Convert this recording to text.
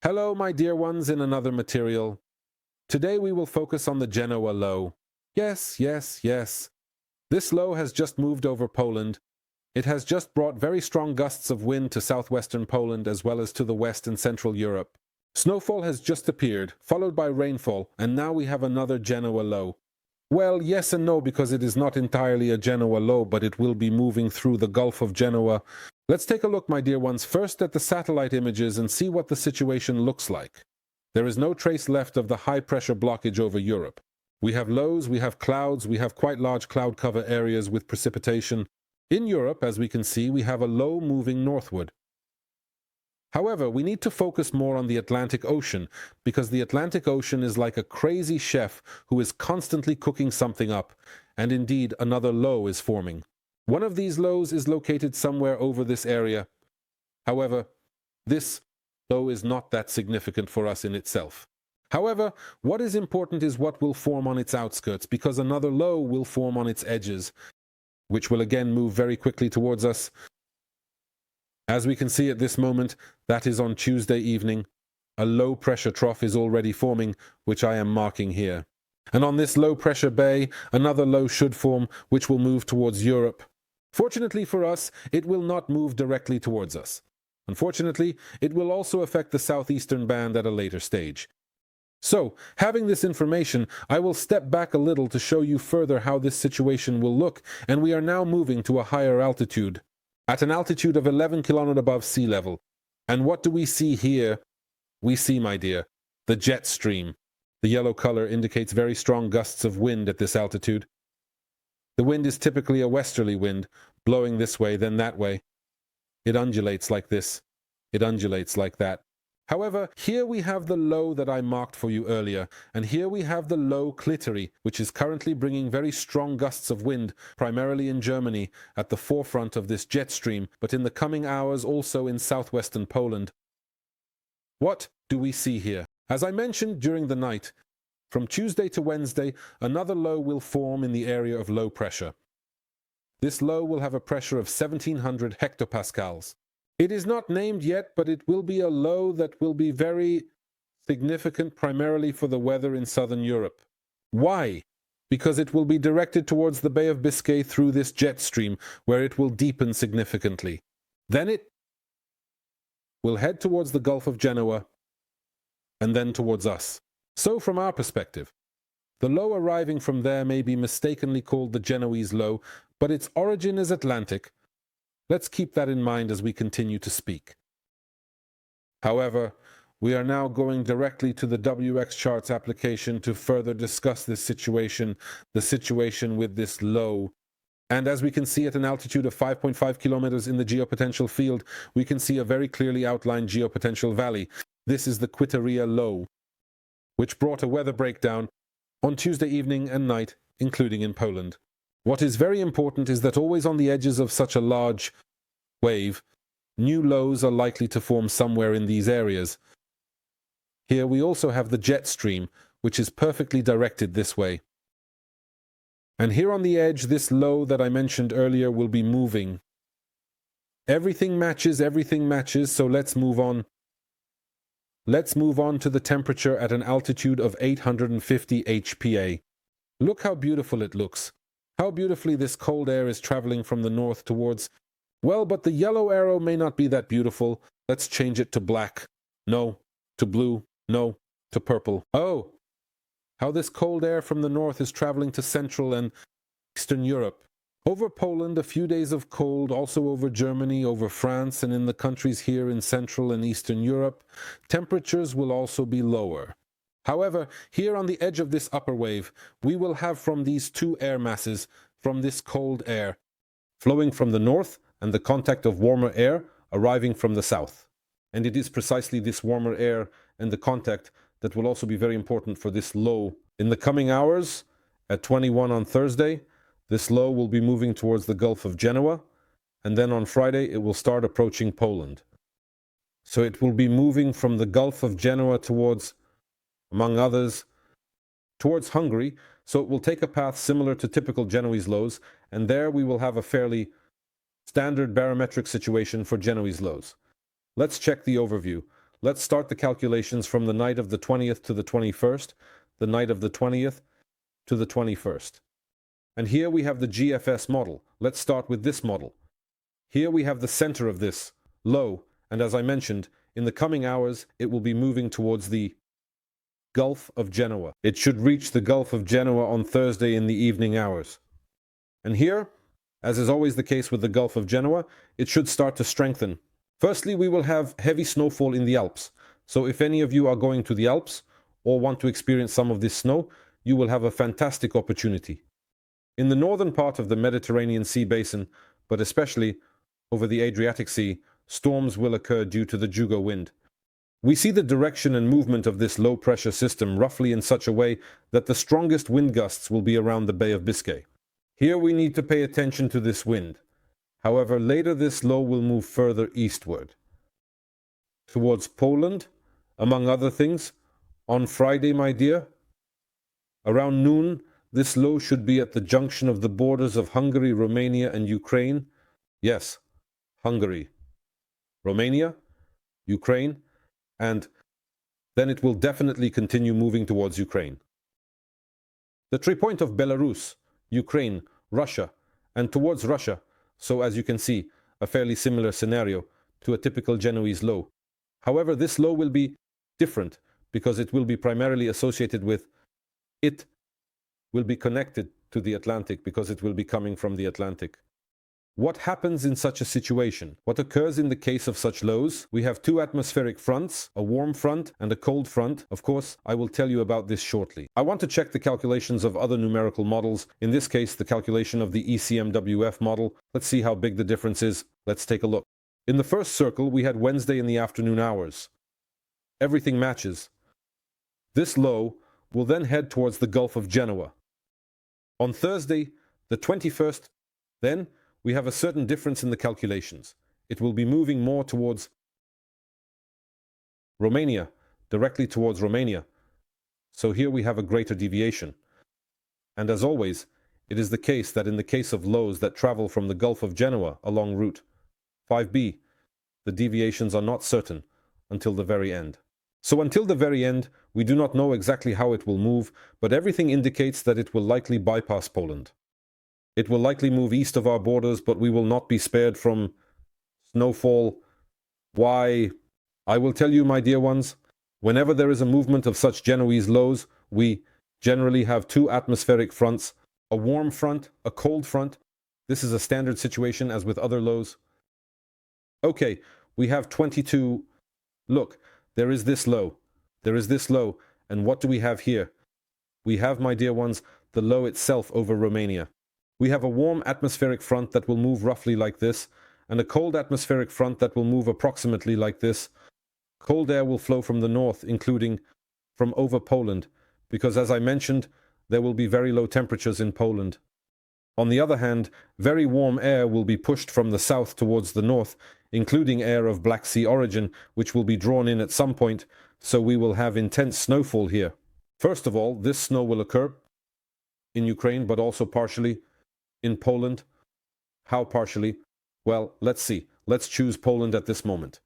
Hello, my dear ones, in another material. Today we will focus on the Genoa low. Yes, yes, yes. This low has just moved over Poland. It has just brought very strong gusts of wind to southwestern Poland as well as to the west and central Europe. Snowfall has just appeared, followed by rainfall, and now we have another Genoa low. Well, yes and no, because it is not entirely a Genoa low, but it will be moving through the Gulf of Genoa. Let's take a look, my dear ones, first at the satellite images and see what the situation looks like. There is no trace left of the high-pressure blockage over Europe. We have lows, we have clouds, we have quite large cloud cover areas with precipitation. In Europe, as we can see, we have a low moving northward. However, we need to focus more on the Atlantic Ocean, because the Atlantic Ocean is like a crazy chef who is constantly cooking something up, and indeed another low is forming. One of these lows is located somewhere over this area. However, this low is not that significant for us in itself. However, what is important is what will form on its outskirts, because another low will form on its edges, which will again move very quickly towards us. As we can see at this moment, that is on Tuesday evening. A low-pressure trough is already forming, which I am marking here. And on this low-pressure bay, another low should form, which will move towards Europe. Fortunately for us, it will not move directly towards us. Unfortunately, it will also affect the southeastern band at a later stage. So, having this information, I will step back a little to show you further how this situation will look, and we are now moving to a higher altitude, at an altitude of 11 km above sea level. And what do we see here? We see, my dear, the jet stream. The yellow color indicates very strong gusts of wind at this altitude. The wind is typically a westerly wind, blowing this way, then that way. It undulates like this. It undulates like that. However, here we have the low that I marked for you earlier, and here we have the low Clittery, which is currently bringing very strong gusts of wind, primarily in Germany, at the forefront of this jet stream, but in the coming hours also in southwestern Poland. What do we see here? As I mentioned during the night, from Tuesday to Wednesday, another low will form in the area of low pressure. This low will have a pressure of 1700 hectopascals. It is not named yet, but it will be a low that will be very significant primarily for the weather in southern Europe. Why? Because it will be directed towards the Bay of Biscay through this jet stream, where it will deepen significantly. Then it will head towards the Gulf of Genoa, and then towards us. So from our perspective, the low arriving from there may be mistakenly called the Genoese low, but its origin is Atlantic. Let's keep that in mind as we continue to speak. However, we are now going directly to the WX Charts application to further discuss this situation, the situation with this low. And as we can see at an altitude of 5.5 kilometers in the geopotential field, we can see a very clearly outlined geopotential valley. This is the Quitteria low, which brought a weather breakdown on Tuesday evening and night, including in Poland. What is very important is that always on the edges of such a large wave, new lows are likely to form somewhere in these areas. Here we also have the jet stream, which is perfectly directed this way. And here on the edge, this low that I mentioned earlier will be moving. Everything matches, so let's move on. Let's move on to the temperature at an altitude of 850 HPA. Look how beautiful it looks. How beautifully this cold air is traveling from the north towards... Well, but the yellow arrow may not be that beautiful. Let's change it to black. No. To blue. No. To purple. Oh! How this cold air from the north is traveling to Central and Eastern Europe. Over Poland, a few days of cold, also over Germany, over France, and in the countries here in Central and Eastern Europe, temperatures will also be lower. However, here on the edge of this upper wave, we will have from these two air masses, from this cold air, flowing from the north and the contact of warmer air arriving from the south. And it is precisely this warmer air and the contact that will also be very important for this low. In the coming hours, at 21 on Thursday, this low will be moving towards the Gulf of Genoa, and then on Friday it will start approaching Poland. So it will be moving from the Gulf of Genoa towards, among others, towards Hungary, so it will take a path similar to typical Genoese lows, and there we will have a fairly standard barometric situation for Genoese lows. Let's check the overview. Let's start the calculations from the night of the 20th to the 21st, the night of the 20th to the 21st. And here we have the GFS model. Let's start with this model. Here we have the center of this low, and as I mentioned, in the coming hours, it will be moving towards the Gulf of Genoa. It should reach the Gulf of Genoa on Thursday in the evening hours. And here, as is always the case with the Gulf of Genoa, it should start to strengthen. Firstly, we will have heavy snowfall in the Alps. So if any of you are going to the Alps or want to experience some of this snow, you will have a fantastic opportunity. In the northern part of the Mediterranean Sea basin, but especially over the Adriatic Sea, storms will occur due to the Jugo wind. We see the direction and movement of this low-pressure system roughly in such a way that the strongest wind gusts will be around the Bay of Biscay. Here we need to pay attention to this wind. However, later this low will move further eastward, towards Poland, among other things. On Friday, my dear, around noon, this low should be at the junction of the borders of Hungary, Romania, and Ukraine. Yes, Hungary, Romania, Ukraine, and then it will definitely continue moving towards Ukraine. The tree point of Belarus, Ukraine, Russia, and towards Russia, so as you can see, a fairly similar scenario to a typical Genoese low. However, this low will be different because it will be primarily associated with, it will be connected to the Atlantic because it will be coming from the Atlantic. What happens in such a situation? What occurs in the case of such lows? We have two atmospheric fronts, a warm front and a cold front. Of course, I will tell you about this shortly. I want to check the calculations of other numerical models. In this case, the calculation of the ECMWF model. Let's see how big the difference is. Let's take a look. In the first circle, we had Wednesday in the afternoon hours. Everything matches. This low will then head towards the Gulf of Genoa. On Thursday, the 21st, then, we have a certain difference in the calculations. It will be moving more towards Romania, directly towards Romania. So here we have a greater deviation. And as always, it is the case that in the case of lows that travel from the Gulf of Genoa along route 5B, the deviations are not certain until the very end. So until the very end, we do not know exactly how it will move, but everything indicates that it will likely bypass Poland. It will likely move east of our borders, but we will not be spared from snowfall. Why? I will tell you, my dear ones, whenever there is a movement of such Genoese lows, we generally have two atmospheric fronts, a warm front, a cold front. This is a standard situation as with other lows. Okay, we have 22. Look, there is this low. There is this low. And what do we have here? We have, my dear ones, the low itself over Romania. We have a warm atmospheric front that will move roughly like this, and a cold atmospheric front that will move approximately like this. Cold air will flow from the north, including from over Poland, because as I mentioned, there will be very low temperatures in Poland. On the other hand, very warm air will be pushed from the south towards the north, including air of Black Sea origin, which will be drawn in at some point, so we will have intense snowfall here. First of all, this snow will occur in Ukraine, but also partially in Poland. How partially? Well, let's see. Let's choose Poland at this moment.